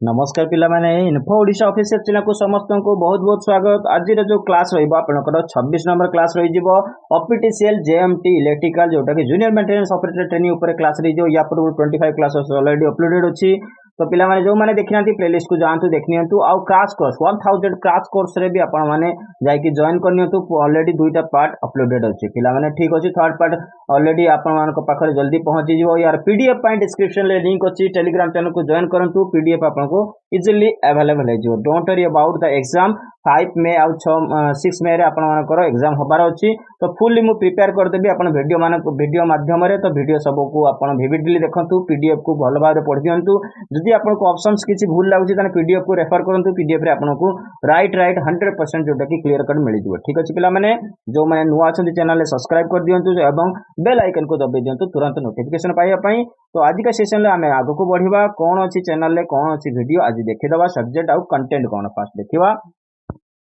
नमस्कार पिला माने इन्फो ओडिशा ऑफिशियल चैनल को समस्त को बहुत बहुत स्वागत। आज जो क्लास रहिबो आपनकर 26 नंबर क्लास रहि जिवो ऑपीटीसीएल जेएमटी इलेक्ट्रिकल जोटा कि जूनियर मेंटेनेंस ऑपरेटर ट्रेनिंग ऊपर क्लास रहि जो या पर 25 क्लासेस ऑलरेडी अपलोडेड अछि। तो पिला माने जो माने देखिनांती प्लेलिस्ट को जानतु देखनियंतु आ क्रैश कोर्स 1000 क्रैश कोर्स रे भी आपण माने जाय कि जॉइन करनियंतु ऑलरेडी दुईटा पार्ट अपलोडेड अछि। पिला माने ठीक अछि थर्ड पार्ट ऑलरेडी आपण मान को पाखरे जल्दी पहुंची जिवो। यार पीडीएफ पॉइंट डिस्क्रिप्शन ले लिंक अछि। टेलीग्राम चैनल को जॉइन करंतु पीडीएफ आपण को इजिली अवेलेबल है जो don't worry about the exam 5 मे आउ 6 मे रे आपण मानकर एग्जाम होबार अछि। तो फुल्ली मु प्रिपेयर कर देबी आपण वीडियो माध्यम रे। तो वीडियो सब को आपण विविडली देखंतु पीडीएफ को भलो भाबरे पढि दियंतु। जदि आपण को ऑप्शंस किछि भूल लागुछि तने पीडीएफ को रेफर करंतु। पीडीएफ रे आपण को राइट 100% जोटा कि क्लियर कट मिलि जिवो। ठीक अछि पिला माने जो माने नुवा अछंती चैनल ले सब्सक्राइब कर दियंतु एवं बेल आइकन को दबाइ दियंतु तुरंत नोटिफिकेशन पाइबा पई। तो आज का सेशन ले हमें आगो को बढ़िबा कोन अछि चैनल ले कोन अछि वीडियो आज देखिदबा सब्जेक्ट आउ कंटेंट कोन फास्ट देखिबा।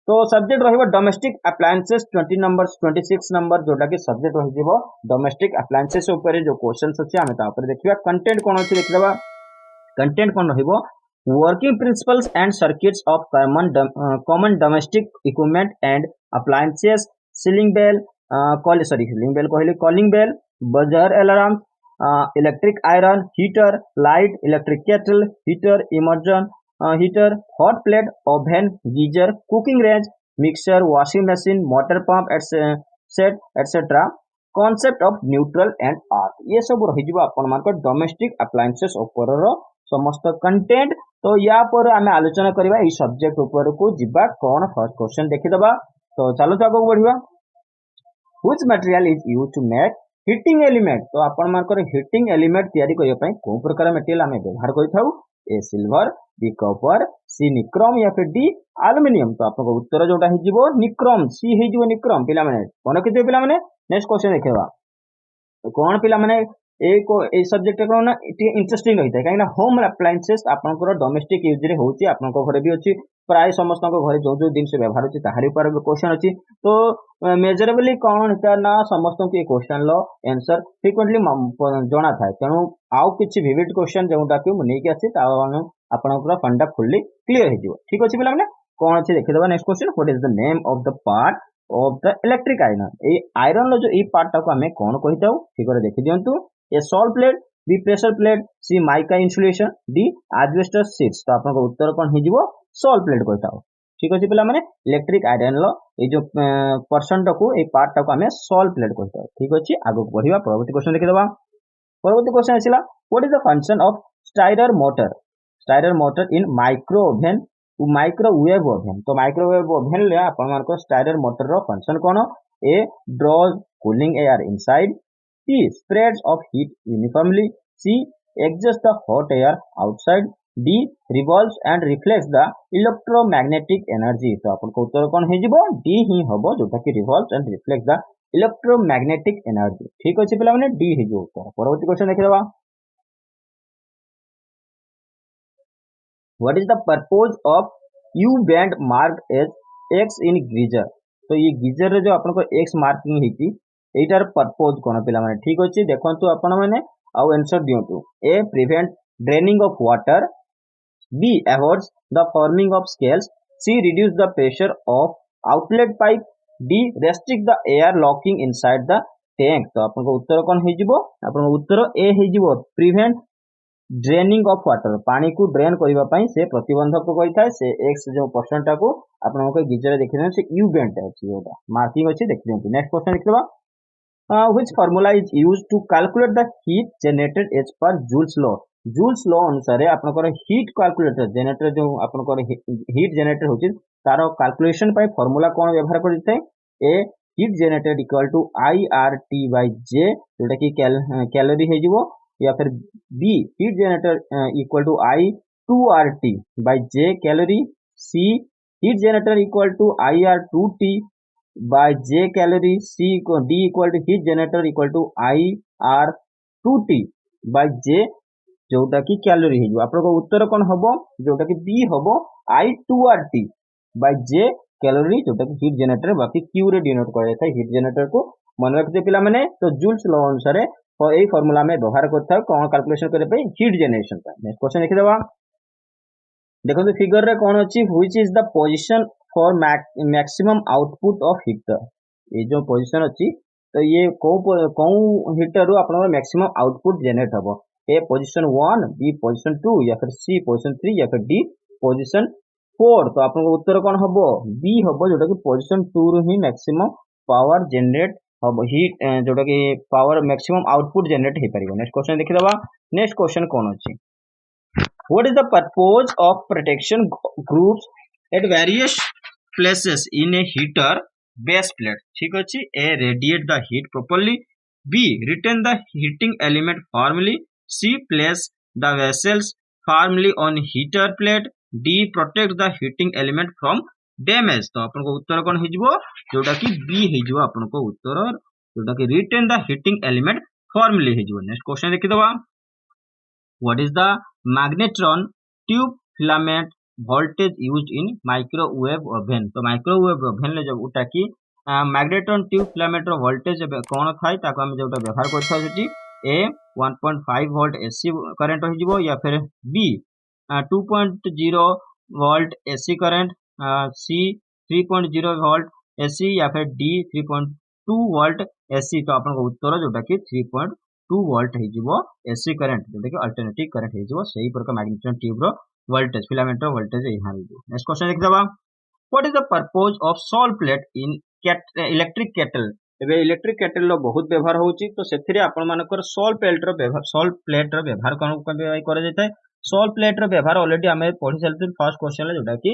तो सब्जेक्ट रहिबो डोमेस्टिक अप्लायंसेस 20 नंबर 26 नंबर जोटा कि सब्जेक्ट रहि जिवो डोमेस्टिक अप्लायंसेस ऊपर जो क्वेश्चंस अछि हमें ता ऊपर देखिबा। कंटेंट कोन अछि देखिदबा। कंटेंट कोन रहिबो working principles and circuits of common domestic equipment and appliances ceiling bell calling bell buzzer alarm electric iron heater light electric kettle heater immersion heater hot plate oven geyser cooking range mixer washing machine motor pump etcetera concept of neutral and earth ये सब रही जिवो आपण मानक domestic appliances ऊपर रो समस्त content. तो या पर आमे आलोचना करबा ई सब्जेक्ट ऊपर को जिबा कोन फर्स्ट क्वेश्चन देखिदबा। तो चलो तो आगो बढ़िबा। Which material is used to make heating element. तो आपण मानकर हीटिंग एलिमेंट तयारी करिया पई को प्रकार मटेरियल आमे व्यवहार करिथाउ A silver B copper C nichrome या फिर डी एल्युमिनियम। तो आपको उत्तर जोटा हे जिवो निक्रोम सी हे जिवो निक्रोम। पिला माने कोन किते पिला माने नेक्स्ट क्वेश्चन देखिबा। तो कोन पिला माने ए सब्जेक्ट कोन इंटरेस्टिंग रहिता काहे ना होम अप्लायंसेस आपनकर डोमेस्टिक यूज रे होउची आपनकर घरे भी अछि प्राय समस्त घरे जो जो दिन से व्यवहार होची ताहारी पर क्वेश्चन अछि। तो मेजरेबली कोन हिता ना समस्त के क्वेश्चन लो आंसर फ्रीक्वेंटली जणा थाए तेनु आउ किछि विविड क्वेश्चन जोटा कि मु नै के अछि ता आपनकर फंडा फुल्ली क्लियर हे जिवो। ठीक अछि पिला माने कोन अछि देखिदबा। Next question what is the name of the part of the electric iron. ए आयरन लो जो ई पार्ट ता को हमें कोन कहिताउ ठीक करे देखि दियंतु। A sole plate B pressure plate C mica insulation D asbestos sheets. तो आपन उत्तर कोन हे जिवो सॉल्ट प्लेट कहिताउ। ठीक अछि पिला माने इलेक्ट्रिक आयरन लो ए जो पर्सन टा को ए पार्ट टा को हमें सॉल्ट प्लेट कहिताउ। ठीक अछि आगो बढ़िबा परवर्ती क्वेश्चन देखिदबा। परवर्ती क्वेश्चन आसिला what is the function of stirrer motor in microwave oven. तो माइक्रोवेव ओवन ले आपण मानको स्टाइलर मोटर रो फंक्शन कोन A draws cooling air inside B spreads of heat uniformly C exhausts the hot air outside D revolves and reflects the electromagnetic energy। तो आपन को उत्तर कोन हे जिवो डी ही हबो जोटा कि revolves and reflects the electromagnetic energy। ठीक अछि पिला माने डी हे जिवो उत्तर। परवर्ती क्वेश्चन देखिबा। What is the purpose of U band marked as X in geyser। तो ये गीजर रे जो आपन को X मार्किंग हेती एटार पर्पस कोन पिला माने ठीक अछि देखंतु आपन माने आउ आंसर दियंतु। A prevent draining of water B avoids the forming of scales C reduce the pressure of outlet pipe D restrict the air locking inside the tank. तो आपन को उत्तर कोन हे जिवो आपन उत्तर ए हे जिवो प्रिवेंट ड्रेनिंग ऑफ वाटर पानी को ड्रेन करबा पई से प्रतिबंधक करि थाए से एक्स जो पर्सन टा को आपन को गीजर देखिन से यू बेंट अछि ओटा मार्किंग अछि देखि दियंतु। नेक्स्ट क्वेश्चन लिखबा which formula is used to calculate the heat generated as per Joule's law. Joule's law अनुसार आपन को हीट कैलकुलेटर जनरेटर जो आपन को हीट जनरेटर होछि तारो कैलकुलेशन पई फार्मूला कोन व्यवहार करि थाए A heat generated equal to IRT by J जोटा कि कैलोरी हे जिवो या फिर B heat generator equal to I2RT by J calorie C heat generator equal to IR2T by J calorie C D equal to heat generator equal to IR2T by J जोटा कि calorie हे जो आपन उत्तर कोन हबो जोटा कि बी हबो I2RT by J calorie जोटा कि हीट जनरेटर बाकी Q रे डिनोट करै छै हीट जनरेटर को मन रखते पिला माने। तो जूल्स लॉ अनुसार और यही फार्मूला में व्यवहार करता है कौन कैलकुलेशन करे पे हीट जनरेशन का। नेक्स्ट क्वेश्चन देखि दबा। देखो फिगर रे कौन अच्छी which is the position for maximum output of heater. ये जो पोजीशन अच्छी तो ये कौ हीटर रू आपन मैक्सिमम आउटपुट जनरेट हबो। ए पोजीशन 1, बी पोजीशन 2 या फिर सी पोजीशन 3 या फिर डी पोजीशन 4। तो आपन उत्तर कौन हबो? बी हबो, जोटा कि पोजीशन 2 रू ही मैक्सिमम पावर जनरेट हबो, हीट जोटा कि पावर मैक्सिमम आउटपुट जनरेट हे परिबो। नेक्स्ट क्वेश्चन देखि दबा। नेक्स्ट क्वेश्चन कौन अछि? What is the purpose of protection groups at various places in a heater base plate? ठीक अछि। A, radiate the heat properly. B, retain the heating element firmly. C, place the vessels firmly on heater plate. D, protect the heating element from damage। तो आपन को उत्तर कौन हो जिवो? जोटा कि B हो जिवो आपन को उत्तर, जोटा कि retain the heating element firmly हो जिवो। नेक्स्ट क्वेश्चन देखि दबा। What is the magnetron tube filament voltage used in microwave oven? तो माइक्रोवेव ओवन ले जब उटा की मैग्नेट्रॉन ट्यूब फिलामेंट रो वोल्टेज कौन थाई ताको हम जोटा व्यवहार करथाउ सेठी ए 1.5 वोल्ट एसी करंट हो जिवो, या फिर बी 2.0 वोल्ट एसी करंट, सी 3.0 वोल्ट एसी, या फिर डी 3.2 वोल्ट एसी। तो आपन को उत्तर जोटा कि 3.2 वोल्ट हे जिवो एसी करंट, जोटा कि अल्टरनेटिव करंट हे जिवो। सही प्रकार मैग्नेट्रॉन ट्यूब रो वोल्टेज फिलामेंट रो वोल्टेज यहां हे जिवो। नेक्स्ट क्वेश्चन देख दबा। What is the purpose of salt plate in electric kettle? एबे इलेक्ट्रिक केटल रो बहुत व्यवहार होउची, तो सेथिरे आपन मानकर सॉल्ट प्लेट रो व्यवहार कोन करे जैते? सॉल्ट प्लेट रो व्यवहार ऑलरेडी हमें पढ़ी चलते फर्स्ट क्वेश्चन ले, जोटा कि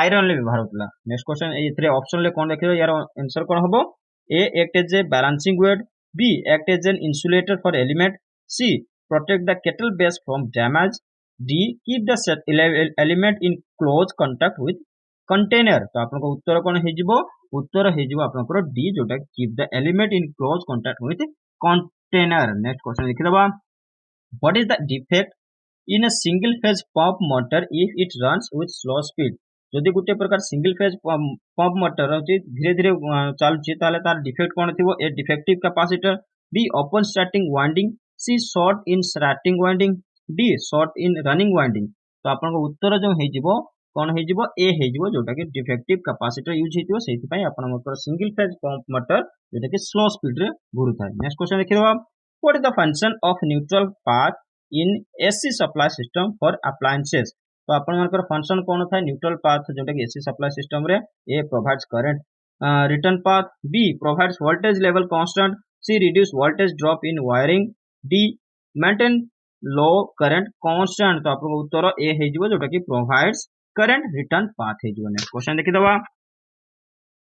आयरन ले व्यवहार होतला। नेक्स्ट क्वेश्चन एथिरे ऑप्शन ले कोन देखियो, यार आंसर कोन हबो? A, act as a balancing weight. B, act as an insulator for element. C, protect the kettle base from damage. D, keep the element in close contact with container। तो आपन को उत्तर कोन हे जिवो? उत्तर हे जिवो आपन को डी, जोटा keep the element in close contact with container। Next question देखि दबा। What is the defect in a single phase pump motor if it runs with slow speed? जदि गोटे प्रकार सिंगल फेज पंप मोटर अछि धीरे धीरे चलुछि ताले तार डिफेक्ट कोन थिबो? A, defective capacitor. B, open starting winding. C, short in starting winding. D, short in running winding. तो आपन को उत्तर जो हे जिवो कोन हे जिवो? ए हे जिवो, जोटा कि डिफेक्टिव कैपेसिटर यूज हेतिबो, सेति पई आपन मकर सिंगल फेज पंप मोटर जोटा कि स्लो स्पीड रे घुरुथाय। नेक्स्ट क्वेश्चन देखिबा। What is the function of neutral path in AC supply system for appliances? तो आपन मानकर फंक्शन कोन था न्यूट्रल पाथ जोटा कि एसी सप्लाई सिस्टम रे? A, provides current return path. B, provides voltage level constant. C, reduce voltage drop in wiring. D, maintain low current constant. तो आपन उत्तर ए हे जिवो, जोटा कि प्रोवाइड्स करंट रिटर्न पाथ हे जिवो। नेक्स्ट क्वेश्चन देखि दबा।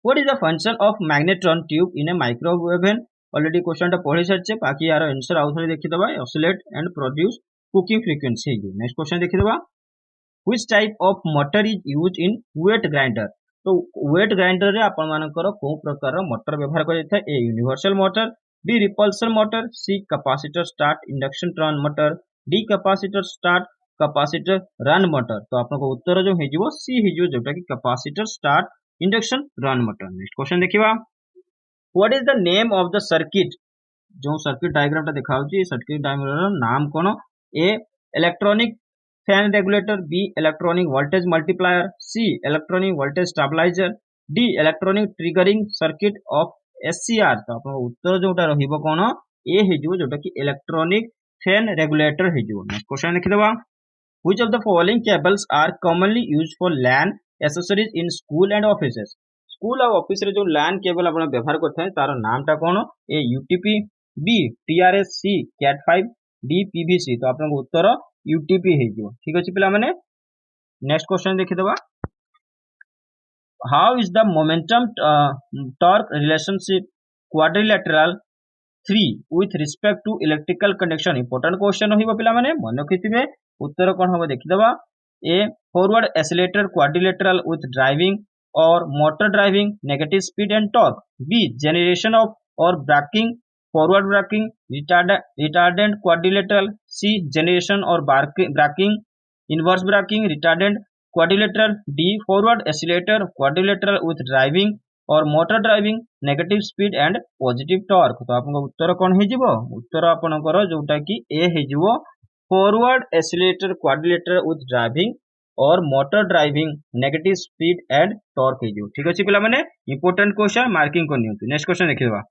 What is the function of magnetron tube in a microwave oven? Already question टा पढि सच्चे, बाकी यार आंसर आउथरे देखि दबा। Oscillate and produce cooking frequency हे जिवो। नेक्स्ट क्वेश्चन देखि दबा। Which type of motor is used in weight grinder? तो weight grinder रे आपण मानकर को प्रकार मोटर व्यवहार कर था? A, universal motor. B, repulsion motor. C, capacitor start induction run motor. D, capacitor start capacitor run motor. तो आपन को उत्तर जो हे जिवो सी हे जिवो, जोटा कि capacitor start induction run motor. Next question देखिबा। What is the name of the circuit? जो सर्किट डायग्राम टा देखाउची, सर्किट डायग्राम रो नाम कोन? A, electronic fan regulator. B, electronic voltage multiplier. C, electronic voltage stabilizer. D, electronic triggering circuit of SCR. तो आपन उत्तर जोटा रहिबो कोन? ए हे जिवो, जोटा कि इलेक्ट्रॉनिक फैन रेगुलेटर हे जिवो। नेक्स्ट क्वेश्चन देखि दबा। Which of the following cables are commonly used for LAN accessories in school and offices? School और ऑफिस रे जो लैन केबल आपण व्यवहार करथाय तार नाम टा कोन? A, UTP. B, TRS. C, cat 5। D, PVC. तो आपन उत्तर यूटीपी हे जिवो। ठीक अछि पिला माने। नेक्स्ट क्वेश्चन देखि दबा। How is the momentum torque relationship quadrilateral 3 with respect to electrical conduction? Important question होइबो पिला माने, मन रखिथिबे। उत्तर कोन होबो देखि दबा। A, forward accelerator quadrilateral with driving or motor driving negative speed and torque। B, generation of or braking forward braking retardant quadrilateral। C, generation or braking inverse braking retardant quadrilateral। D, forward accelerator quadrilateral with driving or motor driving negative speed and positive torque। तो आपन उत्तर कोन हे जिवो? उत्तर आपनकर जोटा कि ए हे जिवो, forward accelerator quadrilateral with driving और motor driving negative speed and torque हो ठीक अच्छे पिला माने इंपोर्टेंट क्वेश्चन मार्किंग करनी नेक्स्ट क्वेश्चन देखिबा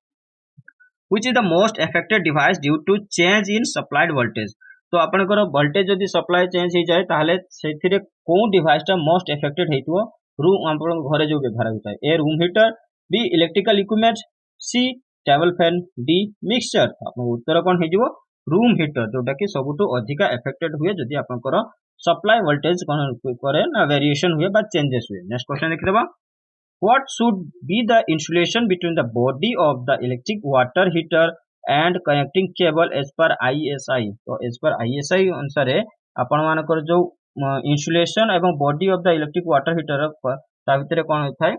which is the most affected device due to change in supplied voltage तो आपनकर वोल्टेज जदि सप्लाई चेंज हो जाए ताहले सेथिरे को डिवाइस टा मोस्ट एफेक्टेड हेतु रूम आपन घरे जो व्यवहार होता है A room heater B electrical equipment C table fan D mixture आपन उत्तर कोन हे जिवो रूम हीटर जोटा कि सबुटो अधिका एफेक्टेड हुए जदि आपनकर सप्लाई वोल्टेज कोन करे ना वेरिएशन हुए बा चेंजेस हुए नेक्स्ट क्वेश्चन देख लेबा what should be the insulation between the body of the electric water heater and connecting cable as per ISI तो as per ISI अनुसार आपण मानकर जो इंसुलेशन एवं body of the electric water heater ता भितर कोन होथाय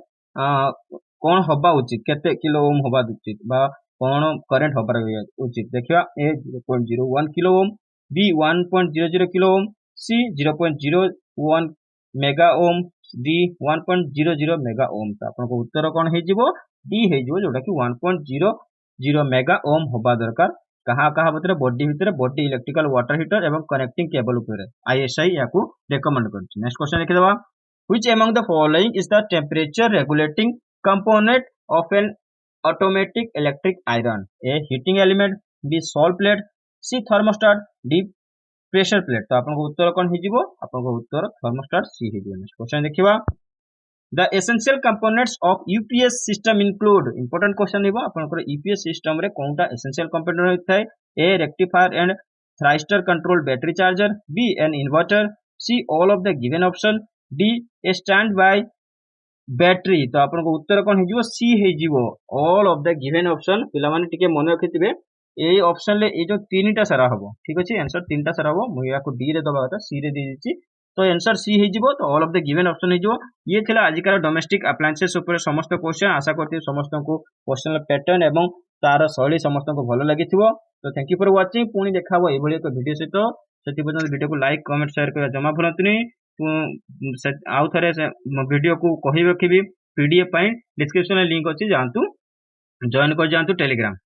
कोन होबा उचित केते किलो ओम होबा उचित बा कोन करंट होबा उचित देखिया A 0.01 kilo ohm B 1.00 kilo ohm C 0.01 mega ohm D 1.00 mega ohm तो आपन को उत्तर कोन हे जिवो डी हे जिवो जोटा कि 1.00 मेगा ओम होबा दरकार कहा कहा भीतर बॉडी इलेक्ट्रिकल वाटर हीटर एवं कनेक्टिंग केबल ऊपर आईएसआई याकू रेकमेंड करछि नेक्स्ट क्वेश्चन लिखि देबा which among the following is the temperature regulating component of an automatic electric iron A heating element B salt plate C thermostat D pressure plate तो आपन को उत्तर कोन हे जिवो आपन को उत्तर थर्मोस्टेट सी हे जिवो नेक्स्ट क्वेश्चन देखिबा the essential components of UPS system include important question हिबो आपन को यूपीएस सिस्टम रे कोनटा एसेंशियल कंपोनेंट होय A rectifier and thyristor control battery charger B an inverter C all of the given option D A standby battery तो आपन को उत्तर कोन हे जिवो सी हे जिवो all of the given option पिला माने टिके मन रखिथिबे ए ऑप्शन ले ए जो तीनटा सारा हबो ठीक अछि आंसर तीनटा सारा हबो मु याको डी रे दबा था सी रे दे दिछि तो आंसर सी हे जिवो तो all of the given option हे जिवो ये थिला आजिकार डोमेस्टिक अप्लायंसेस ऊपर समस्त क्वेश्चन आशा करथि समस्त को क्वेश्चन पैटर्न एवं तार शैली समस्त को भलो लागिथिबो तो थैंक यू फॉर वाचिंग पुनी देखाबो ए भली एक वीडियो सहित सेति पर्यंत वीडियो को लाइक कमेंट शेयर कर जमा भूलंतुनी आउ थरे वीडियो को कहि रखिबी पीडीएफ पई डिस्क्रिप्शन में लिंक अछि जानतु जॉइन कर जानतु टेलीग्राम